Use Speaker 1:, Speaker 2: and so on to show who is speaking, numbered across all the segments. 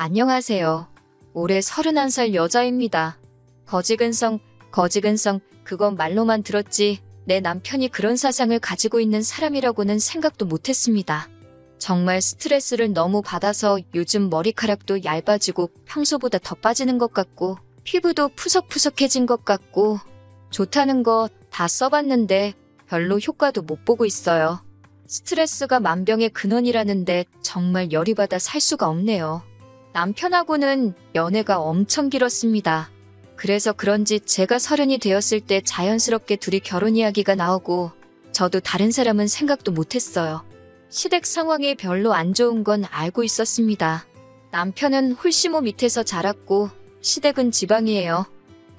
Speaker 1: 안녕하세요. 올해 31살 여자입니다. 거지근성, 그건 말로만 들었지 내 남편이 그런 사상을 가지고 있는 사람이라고는 생각도 못했습니다. 정말 스트레스를 너무 받아서 요즘 머리카락도 얇아지고 평소보다 더 빠지는 것 같고 피부도 푸석푸석해진 것 같고 좋다는 거 다 써봤는데 별로 효과도 못 보고 있어요. 스트레스가 만병의 근원이라는데 정말 열이 받아 살 수가 없네요. 남편하고는 연애가 엄청 길었습니다. 그래서 그런지 제가 30이 되었을 때 자연스럽게 둘이 결혼 이야기가 나오고 저도 다른 사람은 생각도 못했어요. 시댁 상황이 별로 안 좋은 건 알고 있었습니다. 남편은 홀시모 밑에서 자랐고 시댁은 지방이에요.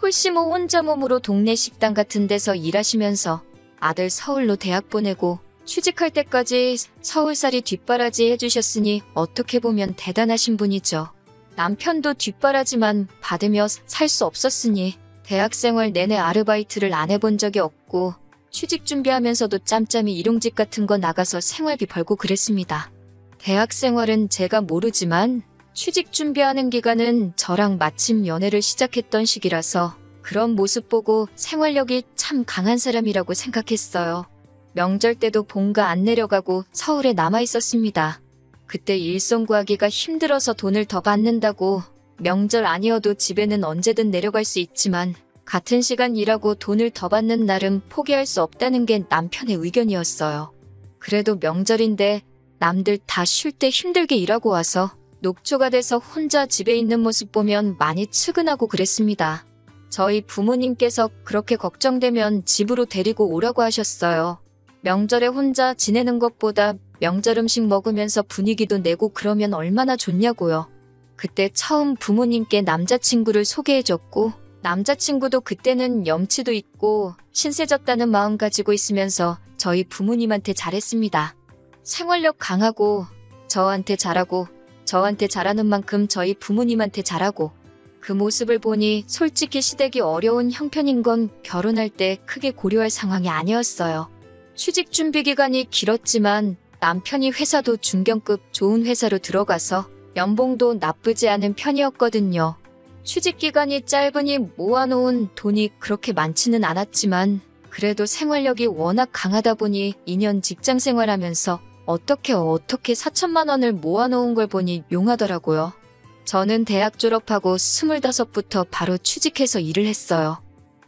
Speaker 1: 홀시모 혼자 몸으로 동네 식당 같은 데서 일하시면서 아들 서울로 대학 보내고 취직할 때까지 서울살이 뒷바라지 해주셨으니 어떻게 보면 대단하신 분이죠. 남편도 뒷바라지만 받으며 살 수 없었으니 대학생활 내내 아르바이트를 안 해본 적이 없고 취직 준비하면서도 짬짬이 일용직 같은 거 나가서 생활비 벌고 그랬습니다. 대학생활은 제가 모르지만 취직 준비하는 기간은 저랑 마침 연애를 시작했던 시기라서 그런 모습 보고 생활력이 참 강한 사람이라고 생각했어요. 명절 때도 본가 안 내려가고 서울에 남아 있었습니다. 그때 일손 구하기가 힘들어서 돈을 더 받는다고 명절 아니어도 집에는 언제든 내려갈 수 있지만 같은 시간 일하고 돈을 더 받는 날은 포기할 수 없다는 게 남편의 의견이었어요. 그래도 명절인데 남들 다 쉴 때 힘들게 일하고 와서 녹초가 돼서 혼자 집에 있는 모습 보면 많이 측은하고 그랬습니다. 저희 부모님께서 그렇게 걱정되면 집으로 데리고 오라고 하셨어요. 명절에 혼자 지내는 것보다 명절 음식 먹으면서 분위기도 내고 그러면 얼마나 좋냐고요. 그때 처음 부모님께 남자친구를 소개해줬고 남자친구도 그때는 염치도 있고 신세졌다는 마음 가지고 있으면서 저희 부모님한테 잘했습니다. 생활력 강하고 저한테 잘하고 저한테 잘하는 만큼 저희 부모님한테 잘하고 그 모습을 보니 솔직히 시댁이 어려운 형편인 건 결혼할 때 크게 고려할 상황이 아니었어요. 취직 준비 기간이 길었지만 남편이 회사도 중견급 좋은 회사로 들어가서 연봉도 나쁘지 않은 편이었거든요. 취직 기간이 짧으니 모아놓은 돈이 그렇게 많지는 않았지만 그래도 생활력이 워낙 강하다 보니 2년 직장 생활하면서 어떻게 4천만 원을 모아놓은 걸 보니 용하더라고요. 저는 대학 졸업하고 25부터 바로 취직해서 일을 했어요.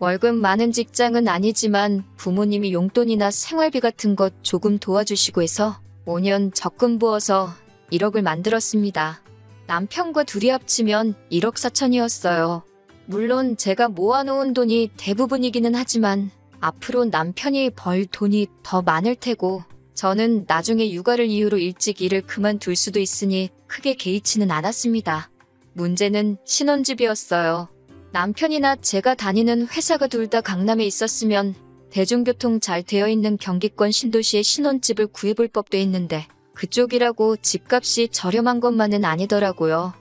Speaker 1: 월급 많은 직장은 아니지만 부모님이 용돈이나 생활비 같은 것 조금 도와주시고 해서 5년 적금 부어서 1억을 만들었습니다. 남편과 둘이 합치면 1억 4천이었어요. 물론 제가 모아놓은 돈이 대부분이기는 하지만 앞으로 남편이 벌 돈이 더 많을 테고 저는 나중에 육아를 이유로 일찍 일을 그만둘 수도 있으니 크게 개의치는 않았습니다. 문제는 신혼집이었어요. 남편이나 제가 다니는 회사가 둘 다 강남에 있었으면 대중교통 잘 되어 있는 경기권 신도시에 신혼집을 구해볼 법도 했는데 그쪽이라고 집값이 저렴한 것만은 아니더라고요.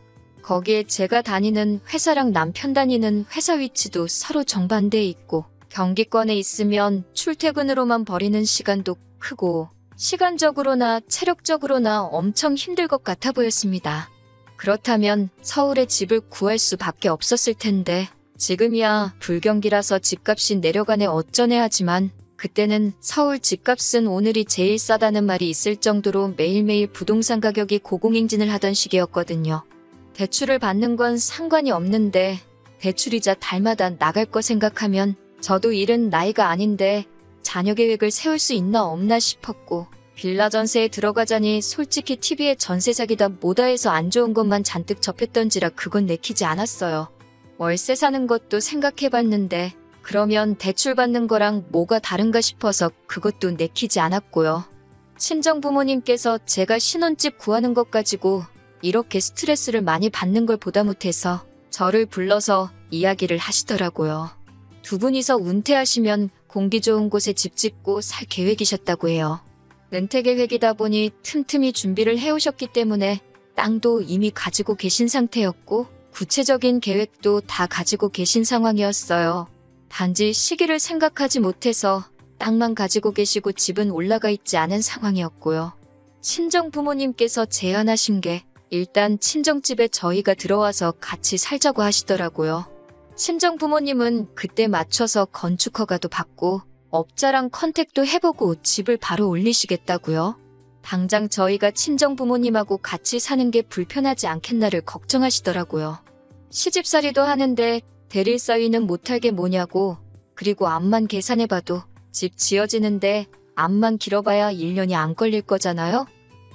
Speaker 1: 거기에 제가 다니는 회사랑 남편 다니는 회사 위치도 서로 정반대에 있고 경기권에 있으면 출퇴근으로만 버리는 시간도 크고 시간적으로나 체력적으로나 엄청 힘들 것 같아 보였습니다. 그렇다면 서울에 집을 구할 수밖에 없었을 텐데 지금이야 불경기라서 집값이 내려가네 어쩌네 하지만 그때는 서울 집값은 오늘이 제일 싸다는 말이 있을 정도로 매일매일 부동산 가격이 고공행진을 하던 시기였거든요. 대출을 받는 건 상관이 없는데 대출이자 달마다 나갈 거 생각하면 저도 일은 나이가 아닌데 자녀 계획을 세울 수 있나 없나 싶었고 빌라 전세에 들어가자니 솔직히 TV에 전세 사기다 뭐다 해서 안 좋은 것만 잔뜩 접했던지라 그건 내키지 않았어요. 월세 사는 것도 생각해봤는데 그러면 대출 받는 거랑 뭐가 다른가 싶어서 그것도 내키지 않았고요. 친정 부모님께서 제가 신혼집 구하는 것 가지고 이렇게 스트레스를 많이 받는 걸 보다 못해서 저를 불러서 이야기를 하시더라고요. 두 분이서 은퇴하시면 공기 좋은 곳에 집 짓고 살 계획이셨다고 해요. 은퇴 계획이다 보니 틈틈이 준비를 해오셨기 때문에 땅도 이미 가지고 계신 상태였고 구체적인 계획도 다 가지고 계신 상황이었어요. 단지 시기를 생각하지 못해서 땅만 가지고 계시고 집은 올라가 있지 않은 상황이었고요. 친정 부모님께서 제안하신 게 일단 친정집에 저희가 들어와서 같이 살자고 하시더라고요. 친정 부모님은 그때 맞춰서 건축 허가도 받고 업자랑 컨택도 해보고 집을 바로 올리시겠다고요. 당장 저희가 친정 부모님하고 같이 사는 게 불편하지 않겠나를 걱정하시더라고요. 시집살이도 하는데 대릴 사위는 못할 게 뭐냐고, 그리고 암만 계산해봐도 집 지어지는데 암만 길어봐야 1년이 안 걸릴 거잖아요?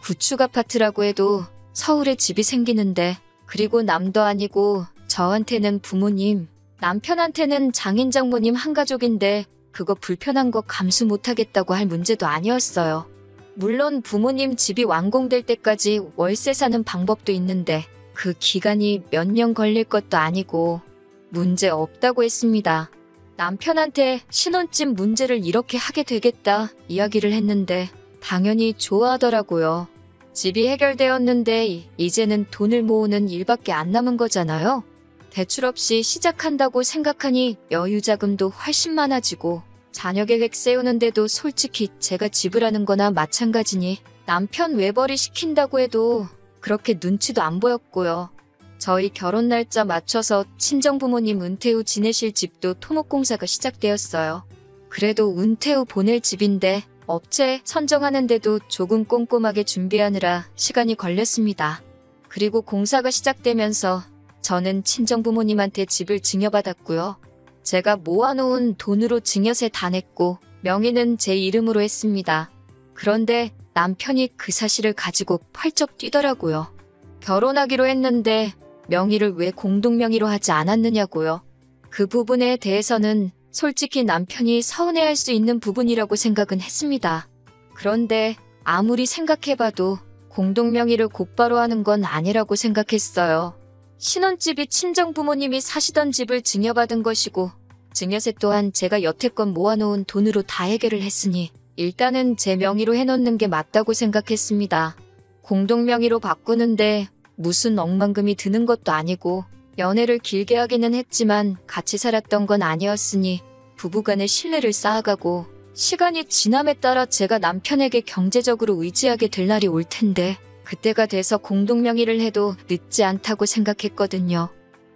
Speaker 1: 구축 아파트라고 해도 서울에 집이 생기는데, 그리고 남도 아니고 저한테는 부모님, 남편한테는 장인 장모님 한 가족인데 그거 불편한 거 감수 못하겠다고 할 문제도 아니었어요. 물론 부모님 집이 완공될 때까지 월세 사는 방법도 있는데 그 기간이 몇 년 걸릴 것도 아니고 문제 없다고 했습니다. 남편한테 신혼집 문제를 이렇게 하게 되겠다 이야기를 했는데 당연히 좋아하더라고요. 집이 해결되었는데 이제는 돈을 모으는 일밖에 안 남은 거잖아요. 대출 없이 시작한다고 생각하니 여유 자금도 훨씬 많아지고 자녀 계획 세우는데도 솔직히 제가 지불하는 거나 마찬가지니 남편 외벌이 시킨다고 해도 그렇게 눈치도 안 보였고요. 저희 결혼 날짜 맞춰서 친정부모님 은퇴 후 지내실 집도 토목공사가 시작되었어요. 그래도 은퇴 후 보낼 집인데 업체 선정하는데도 조금 꼼꼼하게 준비하느라 시간이 걸렸습니다. 그리고 공사가 시작되면서 저는 친정부모님한테 집을 증여받았고요. 제가 모아놓은 돈으로 증여세 다 냈고 명의는 제 이름으로 했습니다. 그런데 남편이 그 사실을 가지고 펄쩍 뛰더라고요. 결혼하기로 했는데 명의를 왜 공동명의로 하지 않았느냐고요. 그 부분에 대해서는 솔직히 남편이 서운해할 수 있는 부분이라고 생각은 했습니다. 그런데 아무리 생각해봐도 공동명의를 곧바로 하는 건 아니라고 생각했어요. 신혼집이 친정부모님이 사시던 집을 증여받은 것이고 증여세 또한 제가 여태껏 모아놓은 돈으로 다 해결을 했으니 일단은 제 명의로 해놓는 게 맞다고 생각했습니다. 공동명의로 바꾸는데 무슨 억만금이 드는 것도 아니고 연애를 길게 하기는 했지만 같이 살았던 건 아니었으니 부부간의 신뢰를 쌓아가고 시간이 지남에 따라 제가 남편에게 경제적으로 의지하게 될 날이 올 텐데 그때가 돼서 공동명의를 해도 늦지 않다고 생각했거든요.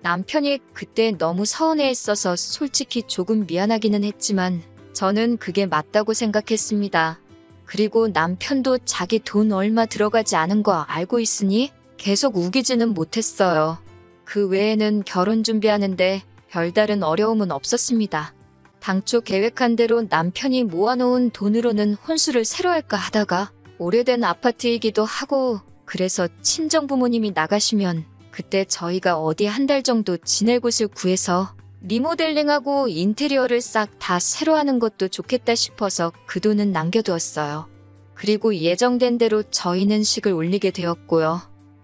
Speaker 1: 남편이 그때 너무 서운해했어서 솔직히 조금 미안하기는 했지만 저는 그게 맞다고 생각했습니다. 그리고 남편도 자기 돈 얼마 들어가지 않은 거 알고 있으니 계속 우기지는 못했어요. 그 외에는 결혼 준비하는데 별다른 어려움은 없었습니다. 당초 계획한 대로 남편이 모아놓은 돈으로는 혼수를 새로 할까 하다가 오래된 아파트이기도 하고 그래서 친정부모님이 나가시면 그때 저희가 어디 한 달 정도 지낼 곳을 구해서 리모델링하고 인테리어를 싹 다 새로 하는 것도 좋겠다 싶어서 그 돈은 남겨두었어요. 그리고 예정된 대로 저희는 식을 올리게 되었고요.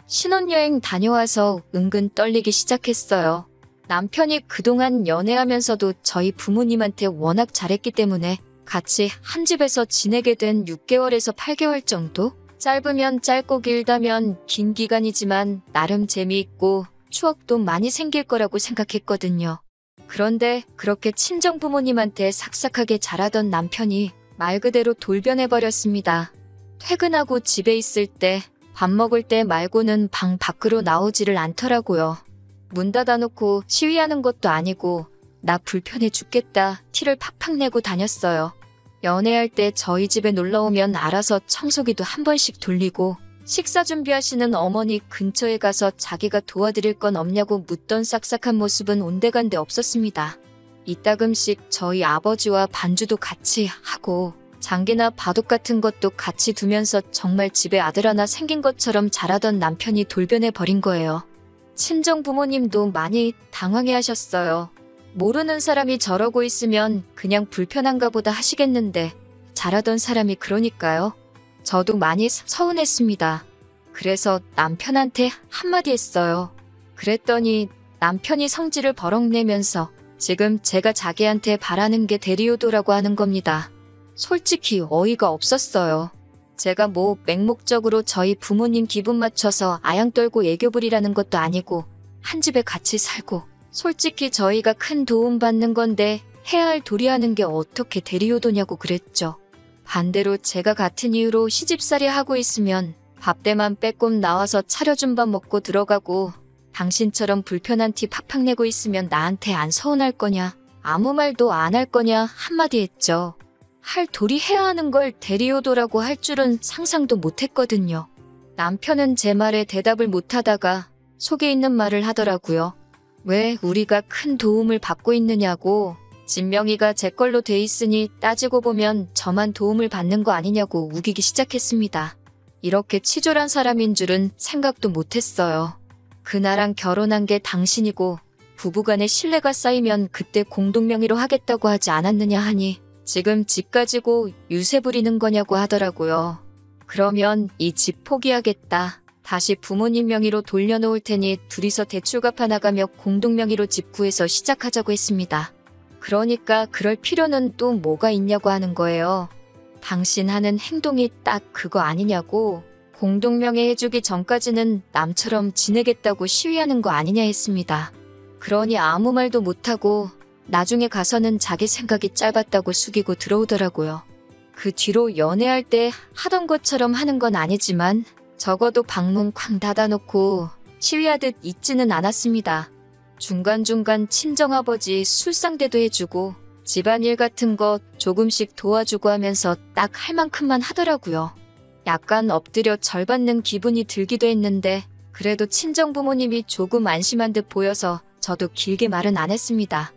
Speaker 1: 신혼여행 다녀와서 은근 떨리기 시작했어요. 남편이 그동안 연애하면서도 저희 부모님한테 워낙 잘했기 때문에 같이 한 집에서 지내게 된 6개월에서 8개월 정도? 짧으면 짧고 길다면 긴 기간이지만 나름 재미있고 추억도 많이 생길 거라고 생각했거든요. 그런데 그렇게 친정부모님한테 삭삭하게 잘하던 남편이 말 그대로 돌변해버렸습니다. 퇴근하고 집에 있을 때, 밥 먹을 때 말고는 방 밖으로 나오지를 않더라고요. 문 닫아놓고 시위하는 것도 아니고 나 불편해 죽겠다 티를 팍팍 내고 다녔어요. 연애할 때 저희 집에 놀러오면 알아서 청소기도 한 번씩 돌리고 식사 준비하시는 어머니 근처에 가서 자기가 도와드릴 건 없냐고 묻던 싹싹한 모습은 온데간데 없었습니다. 이따금씩 저희 아버지와 반주도 같이 하고 장기나 바둑 같은 것도 같이 두면서 정말 집에 아들 하나 생긴 것처럼 잘하던 남편이 돌변해버린 거예요. 친정 부모님도 많이 당황해 하셨어요. 모르는 사람이 저러고 있으면 그냥 불편한가 보다 하시겠는데 잘하던 사람이 그러니까요. 저도 많이 서운했습니다. 그래서 남편한테 한마디 했어요. 그랬더니 남편이 성질을 버럭 내면서 지금 제가 자기한테 바라는 게 대리효도라고 하는 겁니다. 솔직히 어이가 없었어요. 제가 뭐 맹목적으로 저희 부모님 기분 맞춰서 아양 떨고 애교 부리라는 것도 아니고 한 집에 같이 살고 솔직히 저희가 큰 도움 받는 건데 해야 할 도리하는 게 어떻게 대리효도냐고 그랬죠. 반대로 제가 같은 이유로 시집살이 하고 있으면 밥때만 빼꼼 나와서 차려준 밥 먹고 들어가고 당신처럼 불편한 티 팍팍 내고 있으면 나한테 안 서운할 거냐, 아무 말도 안 할 거냐 한마디 했죠. 할 도리 해야 하는 걸 데리오도라고 할 줄은 상상도 못했거든요. 남편은 제 말에 대답을 못하다가 속에 있는 말을 하더라고요. 왜 우리가 큰 도움을 받고 있느냐고. 진명이가 제 걸로 돼 있으니 따지고 보면 저만 도움을 받는 거 아니냐고 우기기 시작했습니다. 이렇게 치졸한 사람인 줄은 생각도 못했어요. 그나랑 결혼한 게 당신이고 부부간의 신뢰가 쌓이면 그때 공동명의로 하겠다고 하지 않았느냐 하니 지금 집 가지고 유세 부리는 거냐고 하더라고요. 그러면 이 집 포기하겠다. 다시 부모님 명의로 돌려놓을 테니 둘이서 대출 갚아 나가며 공동명의로 집 구해서 시작하자고 했습니다. 그러니까 그럴 필요는 또 뭐가 있냐고 하는 거예요. 당신 하는 행동이 딱 그거 아니냐고. 공동명의 해주기 전까지는 남처럼 지내겠다고 시위하는 거 아니냐 했습니다. 그러니 아무 말도 못하고 나중에 가서는 자기 생각이 짧았다고 숙이고 들어오더라고요. 그 뒤로 연애할 때 하던 것처럼 하는 건 아니지만 적어도 방문 쾅 닫아놓고 시위하듯 있지는 않았습니다. 중간중간 친정아버지 술상대도 해주고 집안일 같은 거 조금씩 도와주고 하면서 딱 할 만큼만 하더라고요. 약간 엎드려 절 받는 기분이 들기도 했는데 그래도 친정부모님이 조금 안심한 듯 보여서 저도 길게 말은 안 했습니다.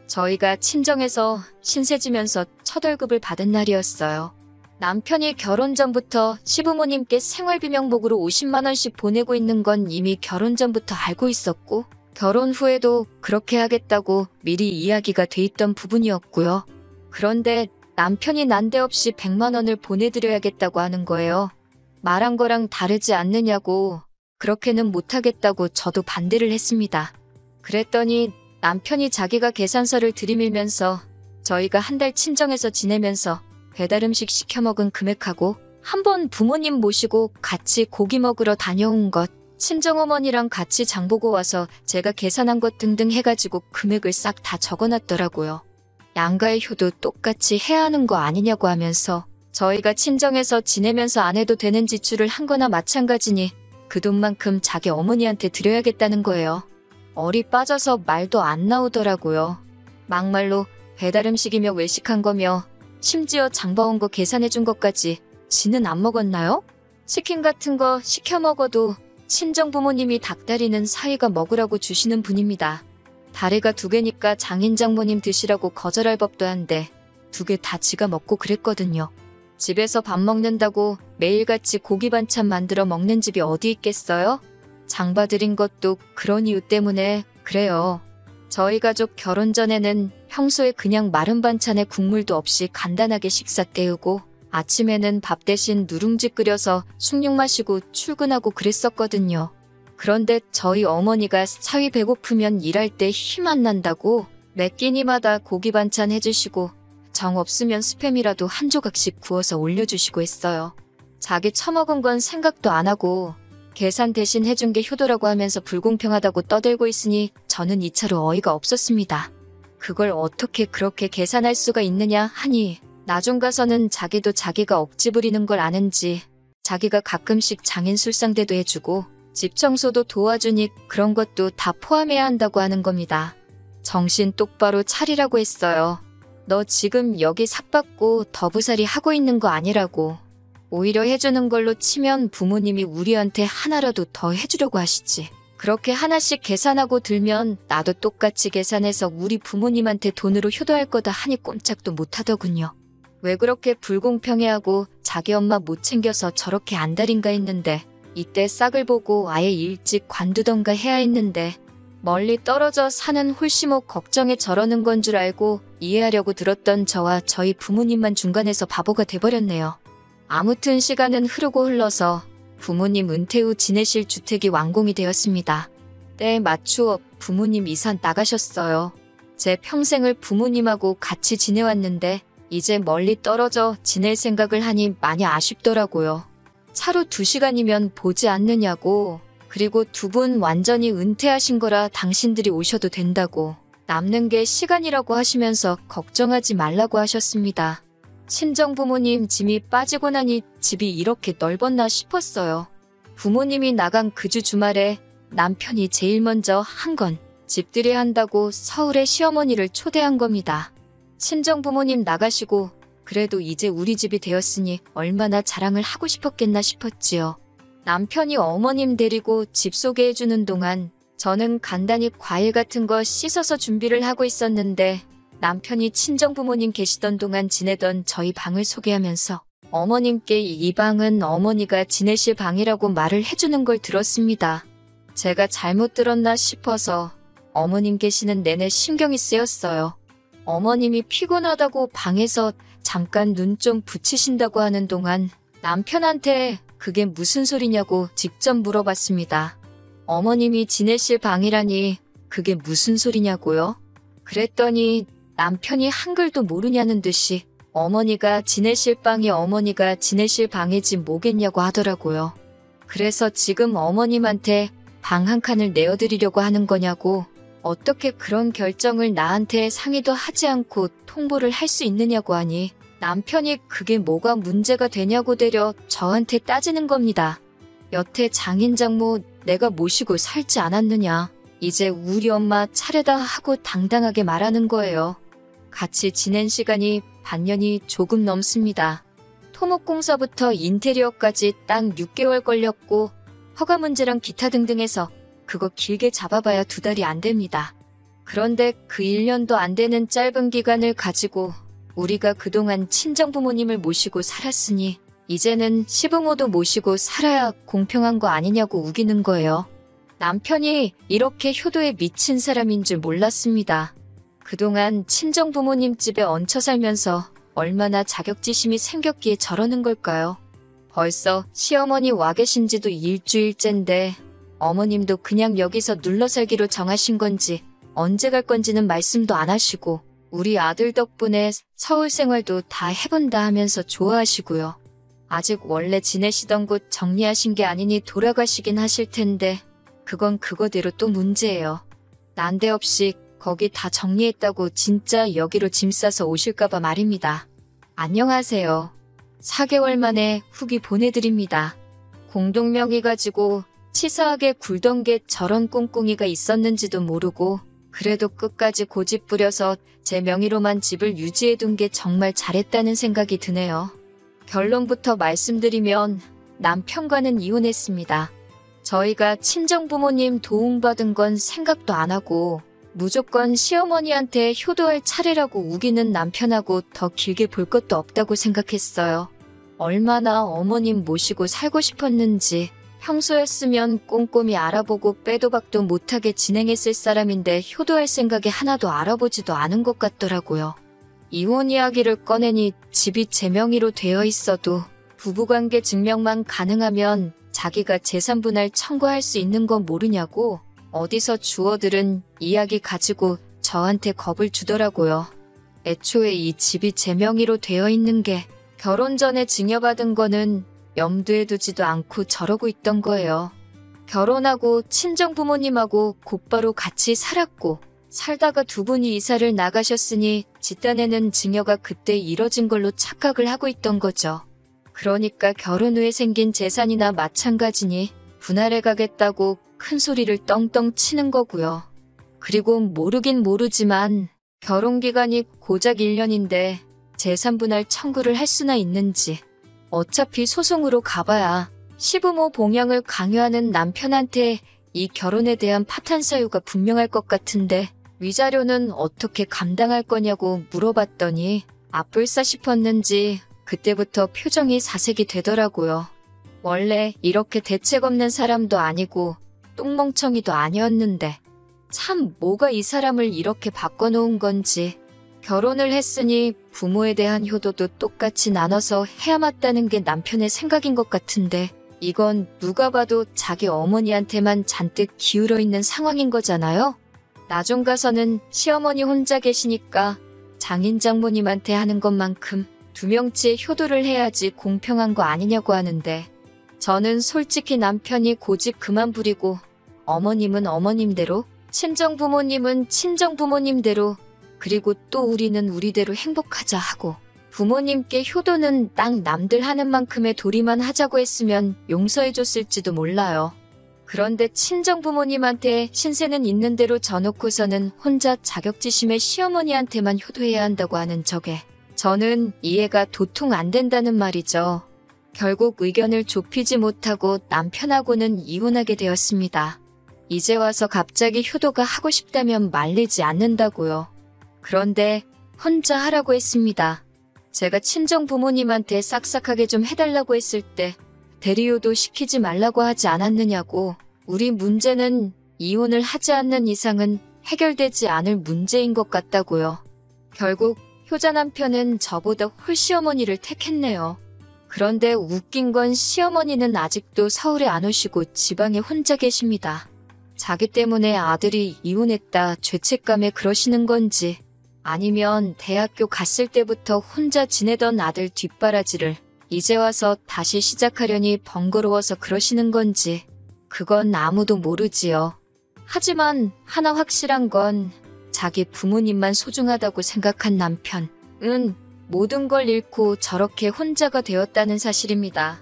Speaker 1: 저희가 친정에서 신세 지면서 첫 월급을 받은 날이었어요. 남편이 결혼 전부터 시부모님께 생활비 명목으로 50만 원씩 보내고 있는 건 이미 결혼 전부터 알고 있었고 결혼 후에도 그렇게 하겠다고 미리 이야기가 돼 있던 부분이었고요. 그런데 남편이 난데없이 100만 원을 보내드려야겠다고 하는 거예요. 말한 거랑 다르지 않느냐고. 그렇게는 못하겠다고 저도 반대를 했습니다. 그랬더니 남편이 자기가 계산서를 들이밀면서 저희가 한 달 친정에서 지내면서 배달음식 시켜 먹은 금액하고 한번 부모님 모시고 같이 고기 먹으러 다녀온 것, 친정어머니랑 같이 장보고 와서 제가 계산한 것 등등 해가지고 금액을 싹 다 적어놨더라고요. 양가의 효도 똑같이 해야 하는 거 아니냐고 하면서 저희가 친정에서 지내면서 안 해도 되는 지출을 한 거나 마찬가지니 그 돈만큼 자기 어머니한테 드려야겠다는 거예요. 얼이 빠져서 말도 안 나오더라고요. 막말로 배달음식이며 외식한 거며 심지어 장봐온 거 계산해준 것까지 지는 안 먹었나요? 치킨 같은 거 시켜 먹어도 친정부모님이 닭다리는 사위가 먹으라고 주시는 분입니다. 다리가 2개니까 장인장모님 드시라고 거절할 법도 한데 2개 다 지가 먹고 그랬거든요. 집에서 밥 먹는다고 매일같이 고기 반찬 만들어 먹는 집이 어디 있겠어요? 장봐드린 것도 그런 이유 때문에 그래요. 저희 가족 결혼 전에는 평소에 그냥 마른 반찬에 국물도 없이 간단하게 식사 때우고 아침에는 밥 대신 누룽지 끓여서 숭늉 마시고 출근하고 그랬었거든요. 그런데 저희 어머니가 사위 배고프면 일할 때 힘 안 난다고 매 끼니마다 고기 반찬 해주시고 정 없으면 스팸이라도 한 조각씩 구워서 올려주시고 했어요. 자기 처먹은 건 생각도 안 하고 계산 대신 해준 게 효도라고 하면서 불공평하다고 떠들고 있으니 저는 이차로 어이가 없었습니다. 그걸 어떻게 그렇게 계산할 수가 있느냐 하니 나중 가서는 자기도 자기가 억지 부리는 걸 아는지 자기가 가끔씩 장인 술상대도 해주고 집 청소도 도와주니 그런 것도 다 포함해야 한다고 하는 겁니다. 정신 똑바로 차리라고 했어요. 너 지금 여기 삭받고 더부살이 하고 있는 거 아니라고. 오히려 해주는 걸로 치면 부모님이 우리한테 하나라도 더 해주려고 하시지. 그렇게 하나씩 계산하고 들면 나도 똑같이 계산해서 우리 부모님한테 돈으로 효도할 거다 하니 꼼짝도 못하더군요. 왜 그렇게 불공평해하고 자기 엄마 못 챙겨서 저렇게 안달인가 했는데 이때 싹을 보고 아예 일찍 관두던가 해야 했는데 멀리 떨어져 사는 홀씨목 걱정에 저러는 건 줄 알고 이해하려고 들었던 저와 저희 부모님만 중간에서 바보가 돼버렸네요. 아무튼 시간은 흐르고 흘러서 부모님 은퇴 후 지내실 주택이 완공이 되었습니다. 때에 맞추어 부모님 이사 나가셨어요. 제 평생을 부모님하고 같이 지내왔는데 이제 멀리 떨어져 지낼 생각을 하니 많이 아쉽더라고요. 차로 2시간이면 보지 않느냐고. 그리고 2분 완전히 은퇴하신 거라 당신들이 오셔도 된다고. 남는 게 시간이라고 하시면서 걱정하지 말라고 하셨습니다. 친정부모님 짐이 빠지고 나니 집이 이렇게 넓었나 싶었어요. 부모님이 나간 그 주 주말에 남편이 제일 먼저 한 건 집들이 한다고 서울에 시어머니를 초대한 겁니다. 친정부모님 나가시고 그래도 이제 우리 집이 되었으니 얼마나 자랑을 하고 싶었겠나 싶었지요. 남편이 어머님 데리고 집 소개해주는 동안 저는 간단히 과일 같은 거 씻어서 준비를 하고 있었는데 남편이 친정부모님 계시던 동안 지내던 저희 방을 소개하면서 어머님께 이 방은 어머니가 지내실 방이라고 말을 해주는 걸 들었습니다. 제가 잘못 들었나 싶어서 어머님 계시는 내내 신경이 쓰였어요. 어머님이 피곤하다고 방에서 잠깐 눈 좀 붙이신다고 하는 동안 남편한테 그게 무슨 소리냐고 직접 물어봤습니다. 어머님이 지내실 방이라니 그게 무슨 소리냐고요? 그랬더니 남편이 한글도 모르냐는 듯이 어머니가 지내실 방이 어머니가 지내실 방이지 뭐겠냐고 하더라고요. 그래서 지금 어머님한테 방 한 칸을 내어드리려고 하는 거냐고, 어떻게 그런 결정을 나한테 상의도 하지 않고 통보를 할 수 있느냐고 하니 남편이 그게 뭐가 문제가 되냐고 되려 저한테 따지는 겁니다. 여태 장인 장모 내가 모시고 살지 않았느냐. 이제 우리 엄마 차례다 하고 당당하게 말하는 거예요. 같이 지낸 시간이 반년이 조금 넘습니다. 토목공사부터 인테리어까지 딱 6개월 걸렸고 허가 문제랑 기타 등등 해서 그거 길게 잡아봐야 2달이 안 됩니다. 그런데 그 1년도 안 되는 짧은 기간을 가지고 우리가 그동안 친정부모님을 모시고 살았으니 이제는 시부모도 모시고 살아야 공평한 거 아니냐고 우기는 거예요. 남편이 이렇게 효도에 미친 사람인 줄 몰랐습니다. 그동안 친정부모님 집에 얹혀 살면서 얼마나 자격지심이 생겼기에 저러는 걸까요? 벌써 시어머니 와 계신 지도 일주일째인데 어머님도 그냥 여기서 눌러 살기로 정하신 건지 언제 갈 건지는 말씀도 안 하시고 우리 아들 덕분에 서울 생활도 다 해본다 하면서 좋아하시고요. 아직 원래 지내시던 곳 정리하신 게 아니니 돌아가시긴 하실 텐데 그건 그거대로 또 문제예요. 난데없이 거기 다 정리했다고 진짜 여기로 짐 싸서 오실까봐 말입니다. 안녕하세요. 4개월 만에 후기 보내드립니다. 공동명의 가지고 치사하게 굴던 게 저런 꿍꿍이가 있었는지도 모르고 그래도 끝까지 고집 부려서 제 명의로만 집을 유지해둔 게 정말 잘했다는 생각이 드네요. 결론부터 말씀드리면 남편과는 이혼했습니다. 저희가 친정부모님 도움받은 건 생각도 안 하고 무조건 시어머니한테 효도할 차례라고 우기는 남편하고 더 길게 볼 것도 없다고 생각했어요. 얼마나 어머님 모시고 살고 싶었는지 평소였으면 꼼꼼히 알아보고 빼도 박도 못하게 진행했을 사람인데 효도할 생각이 하나도 알아보지도 않은 것 같더라고요. 이혼 이야기를 꺼내니 집이 제 명의로 되어 있어도 부부관계 증명만 가능하면 자기가 재산분할 청구할 수 있는 건 모르냐고 어디서 주워들은 이야기 가지고 저한테 겁을 주더라고요. 애초에 이 집이 제 명의로 되어 있는 게 결혼 전에 증여받은 거는 염두에 두지도 않고 저러고 있던 거예요. 결혼하고 친정부모님하고 곧바로 같이 살았고 살다가 두 분이 이사를 나가셨으니 집단에는 증여가 그때 이뤄진 걸로 착각을 하고 있던 거죠. 그러니까 결혼 후에 생긴 재산이나 마찬가지니 분할해 가겠다고 큰 소리를 떵떵 치는 거고요. 그리고 모르긴 모르지만 결혼기간이 고작 1년인데 재산 분할 청구를 할 수나 있는지 어차피 소송으로 가봐야 시부모 봉양을 강요하는 남편한테 이 결혼에 대한 파탄 사유가 분명할 것 같은데 위자료는 어떻게 감당할 거냐고 물어봤더니 아뿔싸 싶었는지 그때부터 표정이 사색이 되더라고요. 원래 이렇게 대책 없는 사람도 아니고 똥멍청이도 아니었는데 참 뭐가 이 사람을 이렇게 바꿔놓은 건지. 결혼을 했으니 부모에 대한 효도도 똑같이 나눠서 해야 맞다는 게 남편의 생각인 것 같은데 이건 누가 봐도 자기 어머니한테만 잔뜩 기울어 있는 상황인 거잖아요. 나중 가서는 시어머니 혼자 계시니까 장인 장모님한테 하는 것만큼 두 명째 효도를 해야지 공평한 거 아니냐고 하는데 저는 솔직히 남편이 고집 그만 부리고 어머님은 어머님대로 친정부모님은 친정부모님대로 그리고 또 우리는 우리대로 행복하자 하고 부모님께 효도는 딱 남들 하는 만큼의 도리만 하자고 했으면 용서해줬을지도 몰라요. 그런데 친정부모님한테 신세는 있는 대로 져놓고서는 혼자 자격지심의 시어머니한테만 효도해야 한다고 하는 저게 저는 이해가 도통 안 된다는 말이죠. 결국 의견을 좁히지 못하고 남편하고는 이혼하게 되었습니다. 이제 와서 갑자기 효도가 하고 싶다면 말리지 않는다고요. 그런데 혼자 하라고 했습니다. 제가 친정 부모님한테 싹싹하게 좀 해달라고 했을 때 대리효도 시키지 말라고 하지 않았느냐고. 우리 문제는 이혼을 하지 않는 이상은 해결되지 않을 문제인 것 같다고요. 결국 효자 남편은 저보다 홀시어머니를 택했네요. 그런데 웃긴 건 시어머니는 아직도 서울에 안 오시고 지방에 혼자 계십니다. 자기 때문에 아들이 이혼했다 죄책감에 그러시는 건지 아니면 대학교 갔을 때부터 혼자 지내던 아들 뒷바라지를 이제 와서 다시 시작하려니 번거로워서 그러시는 건지 그건 아무도 모르지요. 하지만 하나 확실한 건 자기 부모님만 소중하다고 생각한 남편은 모든 걸 잃고 저렇게 혼자가 되었다는 사실입니다.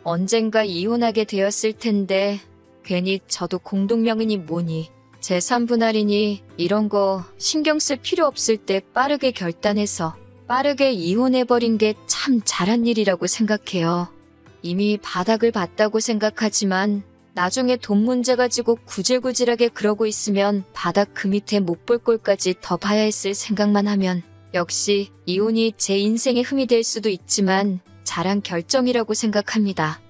Speaker 1: 언젠가 이혼하게 되었을 텐데 괜히 저도 공동명의니 뭐니 재산분할이니 이런 거 신경 쓸 필요 없을 때 빠르게 결단해서 빠르게 이혼해버린 게 참 잘한 일이라고 생각해요. 이미 바닥을 봤다고 생각하지만 나중에 돈 문제 가지고 구질구질하게 그러고 있으면 바닥 그 밑에 못 볼 꼴까지 더 봐야 했을 생각만 하면 역시 이혼이 제 인생의 흠이 될 수도 있지만 잘한 결정이라고 생각합니다.